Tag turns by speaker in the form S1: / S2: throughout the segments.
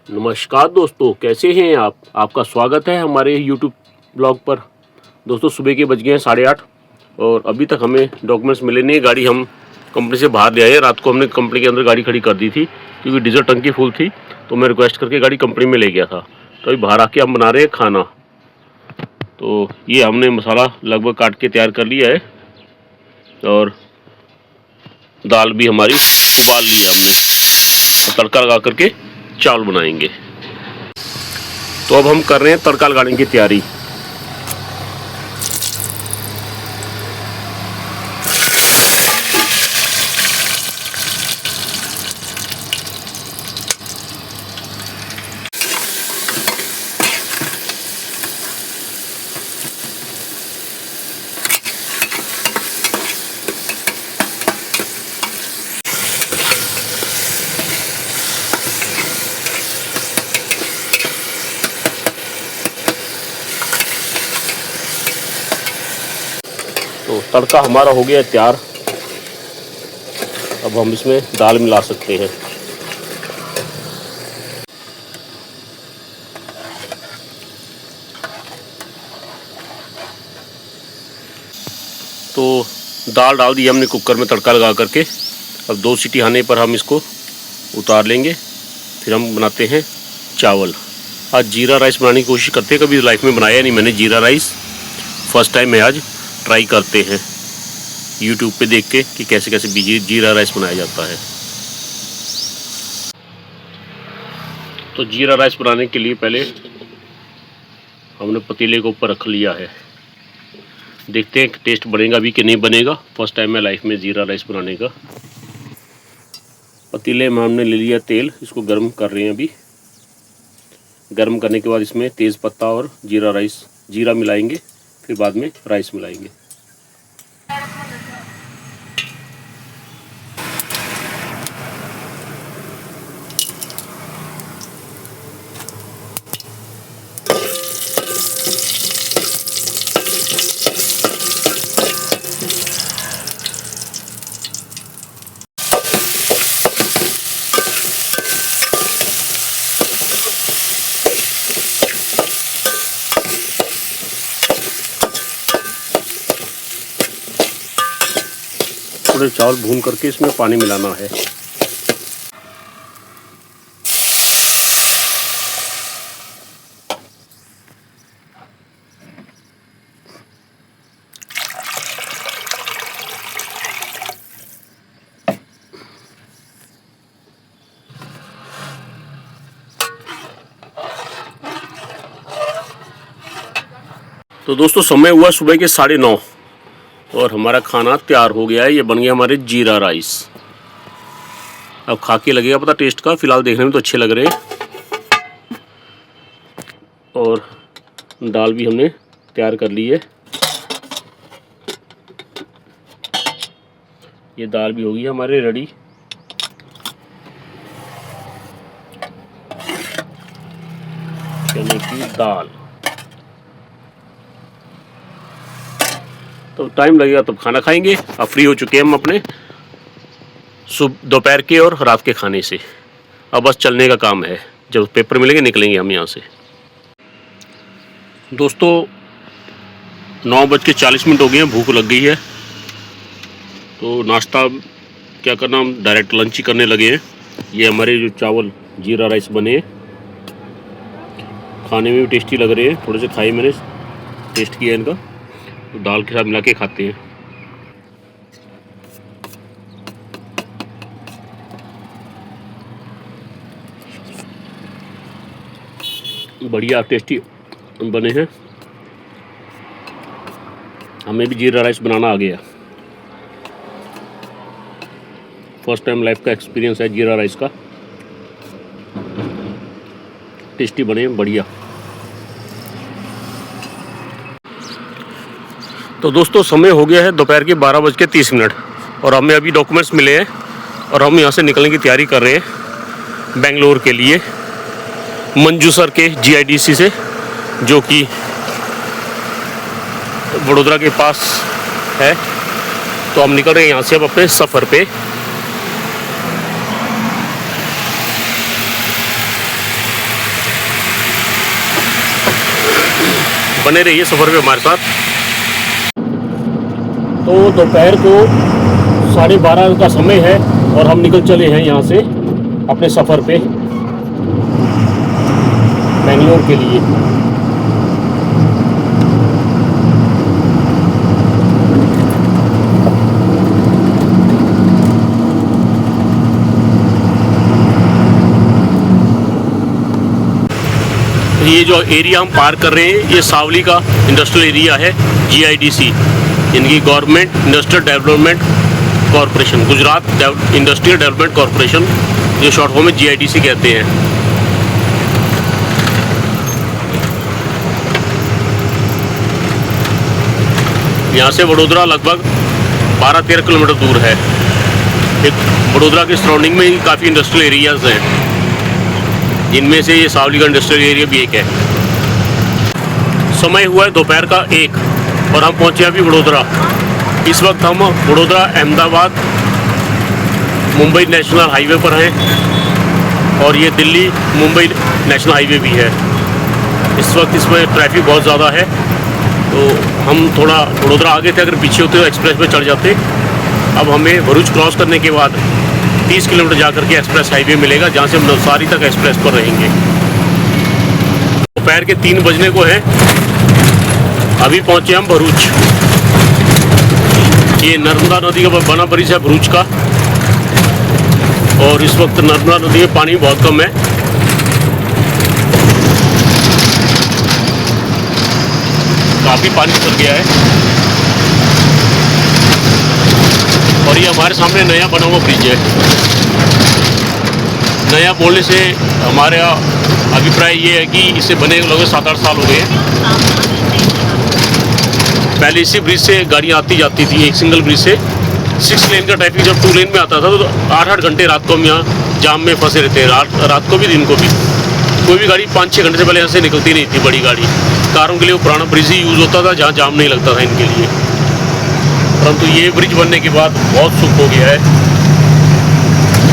S1: नमस्कार दोस्तों, कैसे हैं आप। आपका स्वागत है हमारे यूट्यूब ब्लॉग पर। दोस्तों सुबह के बज गए हैं 8:30 और अभी तक हमें डॉक्यूमेंट्स मिले नहीं। गाड़ी हम कंपनी से बाहर ले आए। रात को हमने कंपनी के अंदर गाड़ी खड़ी कर दी थी क्योंकि डीजल टंकी फुल थी, तो मैं रिक्वेस्ट करके गाड़ी कंपनी में ले गया था। तो अभी बाहर आके हम बना रहे हैं खाना। तो ये हमने मसाला लगभग काट के तैयार कर लिया है और दाल भी हमारी उबाल ली है हमने। तो तड़का लगा करके चावल बनाएंगे। तो अब हम कर रहे हैं तड़का लगाने की तैयारी। तो तड़का हमारा हो गया तैयार। अब हम इसमें दाल मिला सकते हैं। तो दाल डाल दी हमने कुकर में तड़का लगा करके। अब 2 सीटी आने पर हम इसको उतार लेंगे। फिर हम बनाते हैं चावल। आज जीरा राइस बनाने की कोशिश करते हैं। कभी लाइफ में बनाया नहीं मैंने जीरा राइस, फर्स्ट टाइम है आज। ट्राई करते हैं यूट्यूब पे देख के कि कैसे कैसे जीरा राइस बनाया जाता है। तो जीरा राइस बनाने के लिए पहले हमने पतीले को ऊपर रख लिया है। देखते हैं टेस्ट बनेगा भी कि नहीं बनेगा। फर्स्ट टाइम है लाइफ में जीरा राइस बनाने का। पतीले में हमने ले लिया तेल, इसको गर्म कर रहे हैं अभी। गर्म करने के बाद इसमें तेज़ पत्ता और जीरा मिलाएंगे, फिर बाद में राइस मिलाएंगे। थोड़े चावल भून करके इसमें पानी मिलाना है। तो दोस्तों समय हुआ सुबह के 9:30 और हमारा खाना तैयार हो गया है। ये बन गया हमारे जीरा राइस। अब खा के लगेगा पता टेस्ट का। फिलहाल देखने में तो अच्छे लग रहे हैं। और दाल भी हमने तैयार कर ली है। ये दाल भी होगी हमारे रेडी। चने की दाल। तो टाइम लगेगा तब खाना खाएंगे। अब फ्री हो चुके हैं हम अपने दोपहर के और रात के खाने से। अब बस चलने का काम है। जब पेपर मिलेंगे निकलेंगे हम यहाँ से। दोस्तों 9:40 हो गए हैं, भूख लग गई है। तो नाश्ता क्या करना, हम डायरेक्ट लंच ही करने लगे हैं। ये हमारे जो चावल जीरा राइस बने हैं, खाने में भी टेस्टी लग रहे हैं। थोड़े से खाए मैंने, टेस्ट किया इनका। तो दाल के साथ मिला के खाते हैं। बढ़िया टेस्टी बने हैं। हमें भी जीरा राइस बनाना आ गया। फर्स्ट टाइम लाइफ का एक्सपीरियंस है जीरा राइस का। टेस्टी बने, बढ़िया। तो दोस्तों समय हो गया है दोपहर के 12:30 और हमें अभी डॉक्यूमेंट्स मिले हैं और हम यहाँ से निकलने की तैयारी कर रहे हैं बेंगलोर के लिए, मंजू सर के GIDC से, जो कि वडोदरा के पास है। तो हम निकल रहे हैं यहाँ से अब अपने सफ़र पे। बने रहिए सफ़र पे हमारे साथ। तो दोपहर को 12:30 का समय है और हम निकल चले हैं यहाँ से अपने सफ़र पे बेंगलोर के लिए। ये जो एरिया हम पार कर रहे हैं ये सावली का इंडस्ट्रियल एरिया है, GIDC, इनकी government industrial development corporation, Gujarat industrial development corporation, जो शॉर्ट फॉर्म में GIDC कहते हैं। यहाँ से वडोदरा लगभग 12-13 किलोमीटर दूर है। एक वडोदरा के सराउंडिंग में ही काफ़ी इंडस्ट्रियल एरियाज हैं, जिनमें से ये सावली का इंडस्ट्रियल एरिया भी एक है। समय हुआ है दोपहर का 1 और हम पहुँचे अभी वडोदरा। इस वक्त हम वडोदरा अहमदाबाद मुंबई नेशनल हाईवे पर हैं और ये दिल्ली मुंबई नेशनल हाईवे भी है। इस वक्त इसमें ट्रैफिक बहुत ज़्यादा है, तो हम थोड़ा वडोदरा आगे थे, अगर पीछे होते तो एक्सप्रेस पे चढ़ जाते। अब हमें भरूच क्रॉस करने के बाद 30 किलोमीटर जाकर के एक्सप्रेस हाईवे मिलेगा, जहाँ से हम नवसारी तक एक्सप्रेस पर रहेंगे। दोपहर के 3 बजने को हैं, अभी पहुँचे हम भरूच। ये नर्मदा नदी का बना ब्रिज है भरूच का, और इस वक्त नर्मदा नदी में पानी बहुत कम है। काफ़ी पानी उतर गया है और ये हमारे सामने नया बना हुआ ब्रिज है। नया बोलने से हमारा अभिप्राय ये है कि इसे बने लगभग 7-8 साल हो गए हैं। पहले इसी ब्रिज से गाड़ियाँ आती जाती थी, एक सिंगल ब्रिज से। 6 लेन का ट्रैफिक जब 2 लेन में आता था तो 8-8 घंटे रात को हम यहाँ जाम में फंसे रहते हैं, रात को भी दिन को भी। कोई भी गाड़ी 5-6 घंटे से पहले यहाँ से निकलती नहीं थी, बड़ी गाड़ी कारों के लिए। वो पुराना ब्रिज ही यूज़ होता था जहाँ जाम नहीं लगता था इनके लिए। परंतु ये ब्रिज बनने के बाद बहुत सुख हो गया है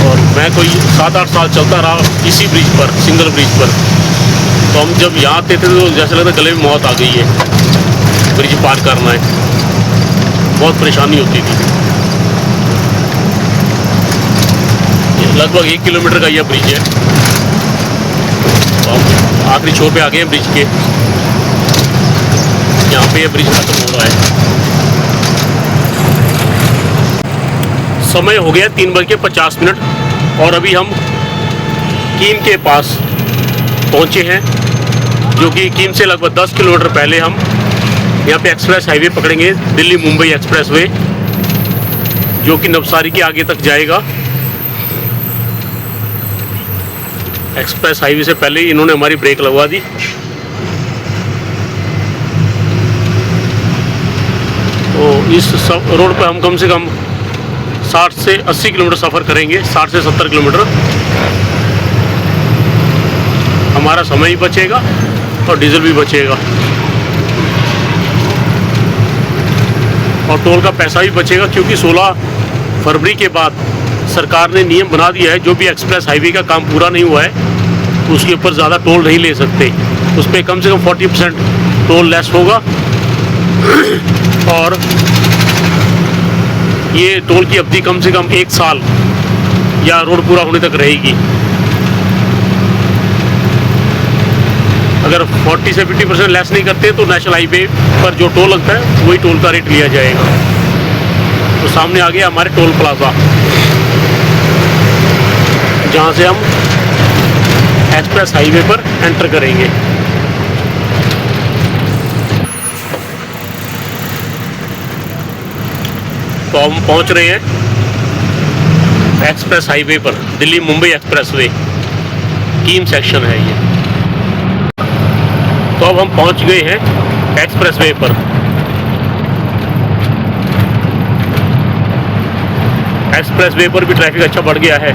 S1: और मैं तो 7-8 साल चलता रहा इसी ब्रिज पर, सिंगल ब्रिज पर। तो हम जब यहाँ आते थे तो जैसे लगता गले में मौत आ गई है, ब्रिज पार करना है, बहुत परेशानी होती थी। लगभग 1 किलोमीटर का यह ब्रिज है। तो हम आखिरी छोर पे आ गए हैं ब्रिज के, यहाँ पे ये ब्रिज खत्म हो रहा है। समय हो गया 3:50 और अभी हम कीम के पास पहुँचे हैं, जो कि कीम से लगभग 10 किलोमीटर पहले हम यहाँ पे एक्सप्रेस हाईवे पकड़ेंगे, दिल्ली मुंबई एक्सप्रेस वे, जो कि नवसारी के आगे तक जाएगा। एक्सप्रेस हाईवे से पहले ही इन्होंने हमारी ब्रेक लगवा दी। तो इस रोड पर हम कम से कम 60 से 80 किलोमीटर सफ़र करेंगे, 60 से 70 किलोमीटर। हमारा समय ही बचेगा और डीजल भी बचेगा और टोल का पैसा भी बचेगा, क्योंकि 16 फरवरी के बाद सरकार ने नियम बना दिया है, जो भी एक्सप्रेस हाईवे का काम पूरा नहीं हुआ है उसके ऊपर ज़्यादा टोल नहीं ले सकते। उस पर कम से कम 40% टोल लेस होगा और ये टोल की अवधि कम से कम 1 साल या रोड पूरा होने तक रहेगी। अगर 40 से 50% लेस नहीं करते तो नेशनल हाईवे पर जो टोल लगता है वही टोल का रेट लिया जाएगा। तो सामने आ गया हमारे टोल प्लाजा, जहाँ से हम एक्सप्रेस हाईवे पर एंटर करेंगे। तो हम पहुँच रहे हैं एक्सप्रेस हाईवे पर, Delhi Mumbai expressway, Kim section है ये। तो अब हम पहुँच गए हैं एक्सप्रेस वे पर। एक्सप्रेस वे पर भी ट्रैफिक अच्छा बढ़ गया है,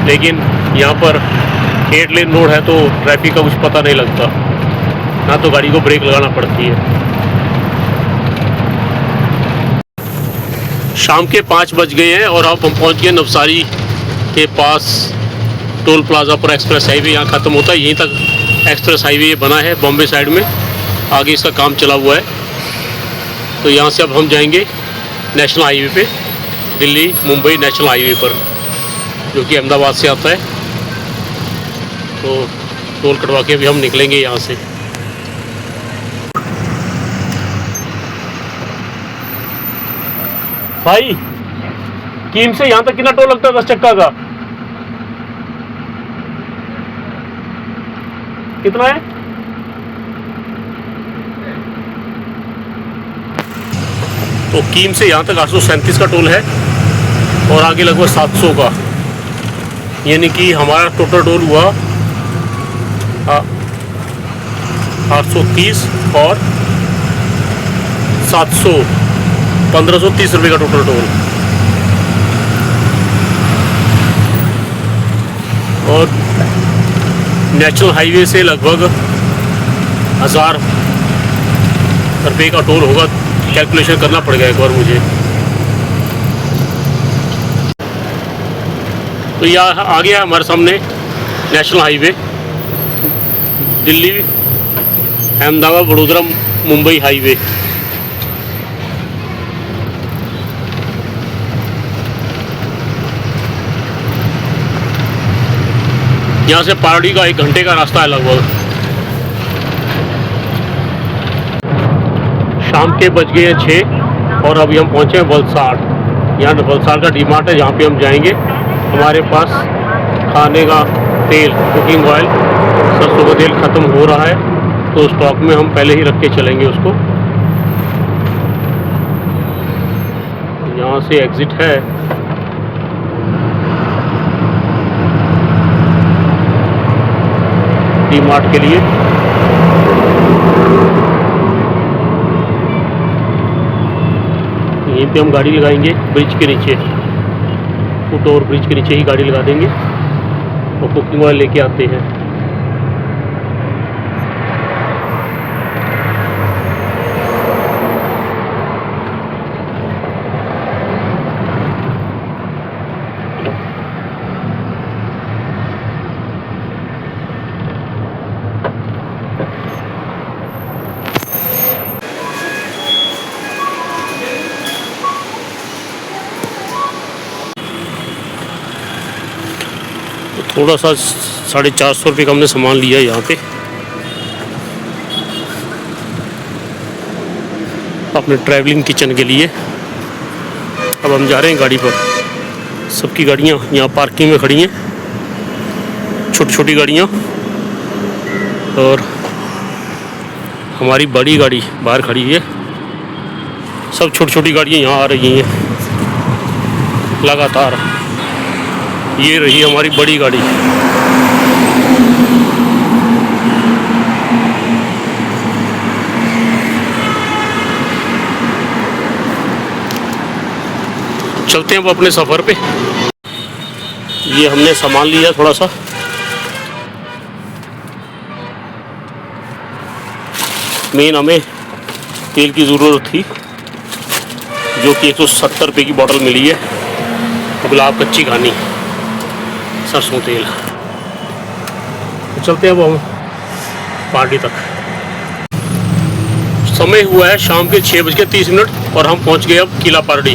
S1: लेकिन यहाँ पर 8 लेन रोड है तो ट्रैफिक का कुछ पता नहीं लगता, ना तो गाड़ी को ब्रेक लगाना पड़ती है। शाम के 5 बज गए हैं और अब हम पहुँच गए नवसारी के पास टोल प्लाजा पर। एक्सप्रेस हाईवे यहाँ ख़त्म होता है, यहीं तक एक्सप्रेस हाईवे बना है बॉम्बे साइड में। आगे इसका काम चला हुआ है। तो यहाँ से अब हम जाएंगे नेशनल हाईवे पे, दिल्ली मुंबई नेशनल हाईवे पर, जो कि अहमदाबाद से आता है। तो टोल कटवा के भी हम निकलेंगे यहाँ से। भाई कीम से यहाँ तक कितना टोल लगता है 10 चक्का का? कितना है? तो कीम से यहाँ तक 837 का टोल है और आगे लगभग 700 का, यानी कि हमारा टोटल टोल हुआ 830 और 700, 1530 रुपये का टोटल टोल। और नेशनल हाईवे से लगभग 1000 रुपये का टोल होगा। कैलकुलेशन करना पड़ेगा एक बार मुझे। तो यह आ गया हमारे सामने national highway, Delhi Ahmedabad Vadodara Mumbai highway. यहाँ से पारडी का 1 घंटे का रास्ता है लगभग। शाम के बज गए हैं 6 और अभी हम पहुँचे हैं वलसाड। यहाँ वलसाड का डीमार्ट है, जहाँ पे हम जाएंगे। हमारे पास खाने का तेल, कुकिंग ऑयल, सरसों का तेल ख़त्म हो रहा है, तो स्टॉक में हम पहले ही रख के चलेंगे उसको। यहाँ से एग्ज़िट है। डीमार्ट के लिए यहीं पे हम गाड़ी लगाएंगे, ब्रिज के नीचे, फुट ओवर ब्रिज के नीचे ही गाड़ी लगा देंगे और कुकिंग ऑयल लेके आते हैं। थोड़ा सा 450 रुपये का हमने सामान लिया है यहाँ पे अपने ट्रैवलिंग किचन के लिए। अब हम जा रहे हैं गाड़ी पर। सबकी गाड़ियाँ यहाँ पार्किंग में खड़ी हैं, छोटी छोटी गाड़ियाँ, और हमारी बड़ी गाड़ी बाहर खड़ी है। सब छोटी छोटी गाड़ियाँ यहाँ आ रही हैं लगातार। ये रही हमारी बड़ी गाड़ी। चलते हैं अब अपने सफ़र पे। ये हमने सामान लिया थोड़ा सा। मेन हमें तेल की ज़रूरत थी, जो कि 170 रुपये की बोतल मिली है, गुलाब कच्ची घानी सरसों तेल। तो चलते हैं अब हम पार्टी तक। समय हुआ है शाम के 6:30 और हम पहुंच गए अब किला पार्टी।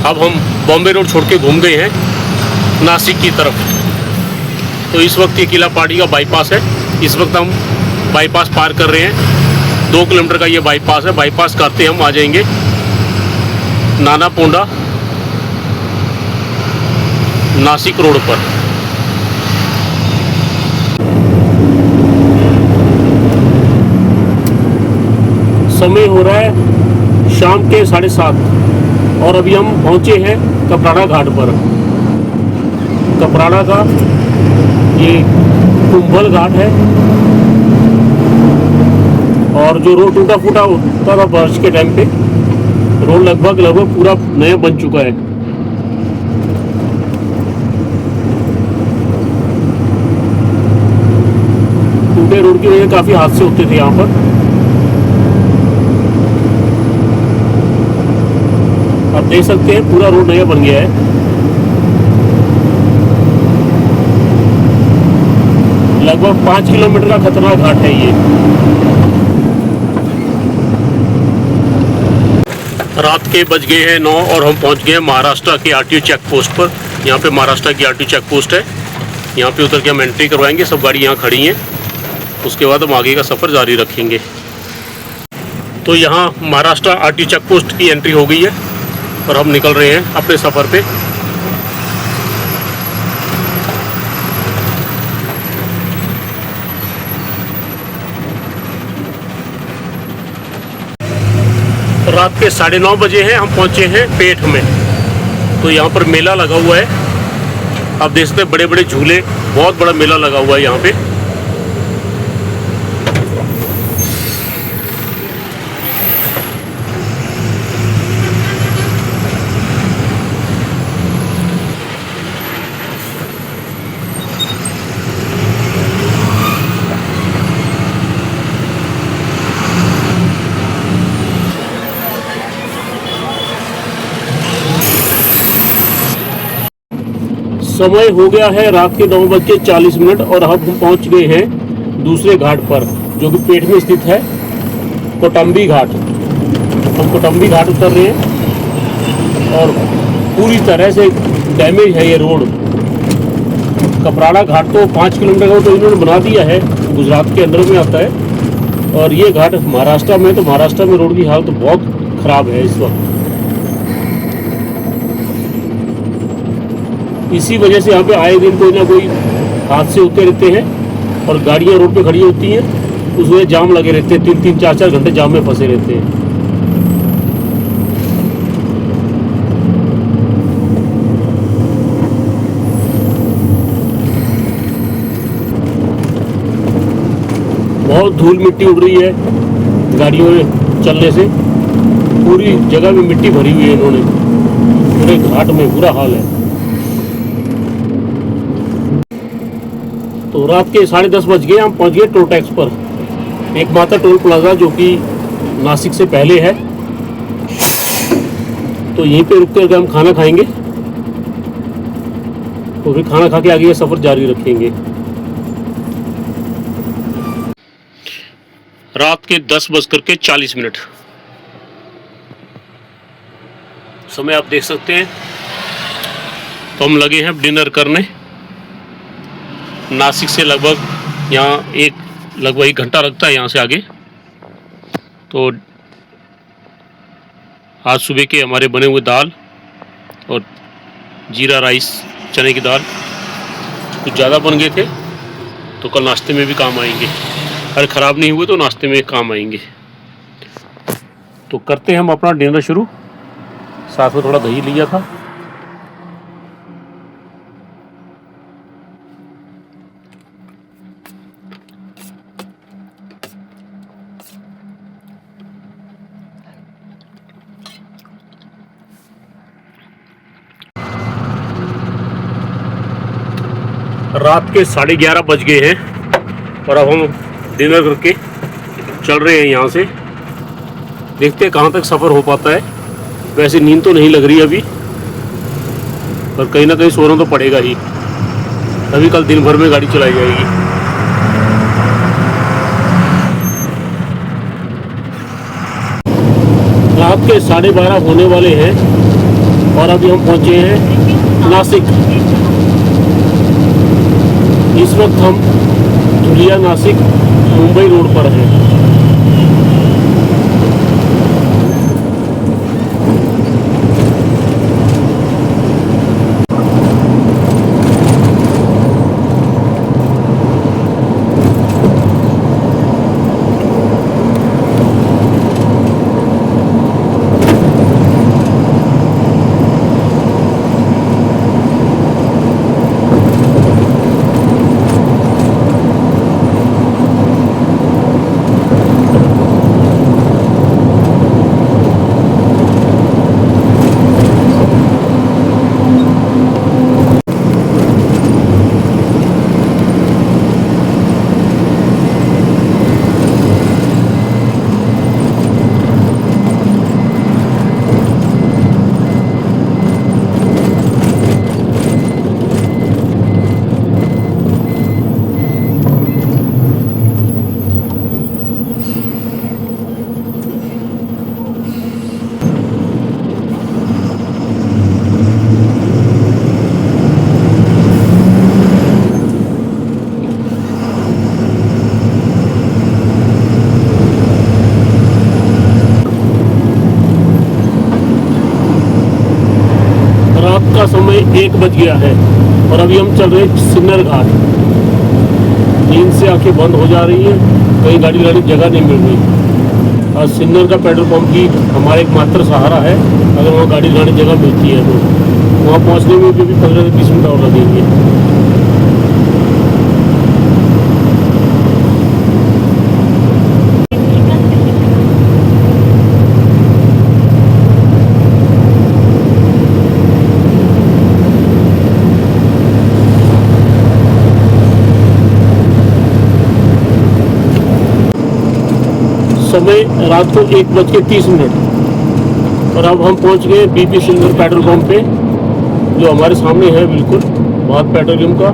S1: अब हम बॉम्बे रोड छोड़ के घूम गए हैं नासिक की तरफ। तो इस वक्त ये किला पार्टी का बाईपास है। इस वक्त हम बाईपास पार कर रहे हैं। 2 किलोमीटर का ये बाईपास है। बाईपास करते हम आ जाएंगे नाना पोंडा नासिक रोड पर। समय हो रहा है शाम के 7:30 और अभी हम पहुंचे हैं कपराड़ा घाट पर। कपराड़ा का ये कुंभल घाट है और जो रोड टूटा फूटा होता था बारिश के टाइम पे, रोड लगभग पूरा नया बन चुका है। टूटे रोड की वजह से काफ़ी हादसे होते थे यहाँ पर। आप देख सकते हैं पूरा रोड नया बन गया है। लगभग 5 किलोमीटर का खतरनाक घाट है ये। रात के बज गए हैं 9 और हम पहुंच गए हैं महाराष्ट्र के आरटीओ चेक पोस्ट पर। यहाँ पे महाराष्ट्र की आरटीओ चेक पोस्ट है। यहाँ पे उतर के हम एंट्री करवाएंगे। सब गाड़ी यहाँ खड़ी हैं। उसके बाद हम आगे का सफ़र जारी रखेंगे। तो यहाँ महाराष्ट्र आरटीओ चेक पोस्ट की एंट्री हो गई है और हम निकल रहे हैं अपने सफ़र पे। रात के 9:30 बजे हैं। हम पहुंचे हैं पेठ में। तो यहाँ पर मेला लगा हुआ है। आप देख सकते हैं बड़े बड़े झूले, बहुत बड़ा मेला लगा हुआ है यहाँ पे। समय हो गया है रात के 9:40 और अब हम पहुंच गए हैं दूसरे घाट पर, जो कि पेठ में स्थित है, कोटंबी घाट। हम कोटंबी घाट उतर रहे हैं और पूरी तरह से डैमेज है ये रोड। कपराड़ा घाट तो 5 किलोमीटर का तो इन्होंने बना दिया है, गुजरात के अंदर में आता है। और ये घाट महाराष्ट्र में, तो महाराष्ट्र में रोड की हालत बहुत ख़राब है इस वक्त। इसी वजह से यहाँ पे आए दिन कोई ना कोई हादसे होते रहते हैं और गाड़ियाँ रोड पे खड़ी होती हैं, उस वजह जाम लगे रहते हैं। 3-3, 4-4 घंटे जाम में फंसे रहते हैं। बहुत धूल मिट्टी उड़ रही है गाड़ियों में चलने से। पूरी जगह में मिट्टी भरी हुई है इन्होंने, पूरे घाट में बुरा हाल है। तो रात के 10:30 बज गए। हम पहुंच गए टोल टैक्स पर, एक माता टोल प्लाजा, जो कि नासिक से पहले है। तो यहीं पे रुक कर हम खाना खाएंगे तो फिर खाना खा के आगे सफ़र जारी रखेंगे। रात के 10:40 समय आप देख सकते हैं। तो हम लगे हैं डिनर करने। नासिक से लगभग यहाँ लगभग 1 घंटा लगता है यहाँ से आगे। तो आज सुबह के हमारे बने हुए दाल और जीरा राइस, चने की दाल कुछ ज़्यादा बन गए थे, तो कल नाश्ते में भी काम आएंगे। अगर ख़राब नहीं हुए तो नाश्ते में काम आएंगे। तो करते हैं हम अपना डिनर शुरू। साथ में थोड़ा दही लिया था। रात के 11:30 बज गए हैं और अब हम डिनर करके चल रहे हैं यहाँ से। देखते हैं कहाँ तक सफ़र हो पाता है। वैसे नींद तो नहीं लग रही अभी, पर कहीं ना कहीं सोना तो पड़ेगा ही, तभी कल दिन भर में गाड़ी चलाई जाएगी। रात के 12:30 होने वाले हैं और अभी हम पहुँचे हैं नासिक। इस वक्त हम धुलिया नासिक मुंबई रोड पर हैं। का समय 1 बज गया है और अभी हम चल रहे हैं सिन्नर घाट। नींद से आंखें बंद हो जा रही है, कहीं गाड़ी लाने की जगह नहीं मिल रही। और सिन्नर का पेट्रोल पंप ही हमारा एकमात्र सहारा है, अगर वहाँ गाड़ी लाने की जगह मिलती है तो। वहाँ पहुँचने में भी 15 से 20 मिनट और लगेंगे। समय रात को 1:30 और अब हम पहुंच गए BP सिन्नर पेट्रोल पंप पे, जो हमारे सामने है बिल्कुल, भारत पेट्रोलियम का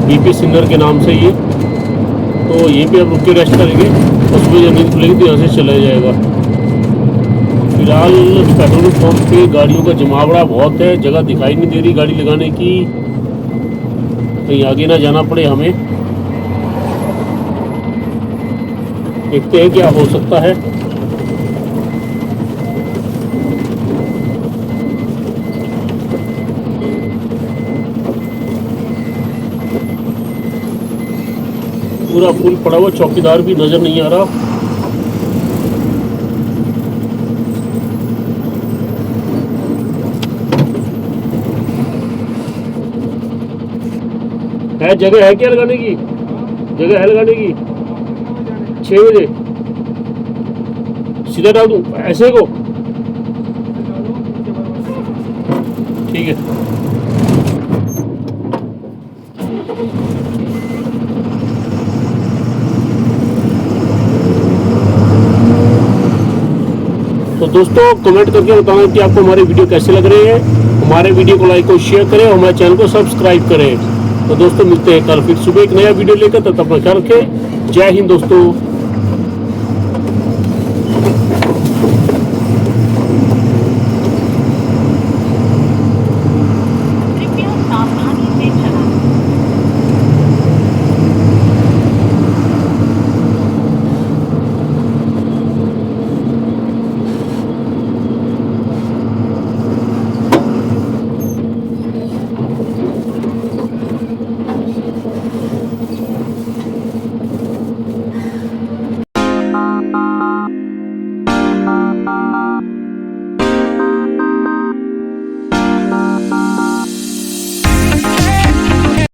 S1: BP सिन्नर के नाम से ये। तो यहीं पे अब रुक के रेस्ट करेंगे, उसमें जब नींद खुलेगी तो यहाँ से चला जाएगा। फिलहाल पेट्रोल पंप पे गाड़ियों का जमावड़ा बहुत है, जगह दिखाई नहीं दे रही गाड़ी लगाने की, कहीं आगे ना जाना पड़े हमें। देखते हैं क्या हो सकता है। पूरा फुल पड़ा हुआ, चौकीदार भी नजर नहीं आ रहा। है जगह है क्या लगाने की? जगह है लगाने की? 6 बजे सीधा डाल दूं ऐसे को? ठीक है। तो दोस्तों कमेंट करके बताना कि आपको हमारे वीडियो कैसे लग रहे हैं। हमारे वीडियो को लाइक और शेयर करें और हमारे चैनल को सब्सक्राइब करें। तो दोस्तों मिलते हैं कल फिर सुबह एक नया वीडियो लेकर, तब तक अपना ख्याल रखें। जय हिंद दोस्तों।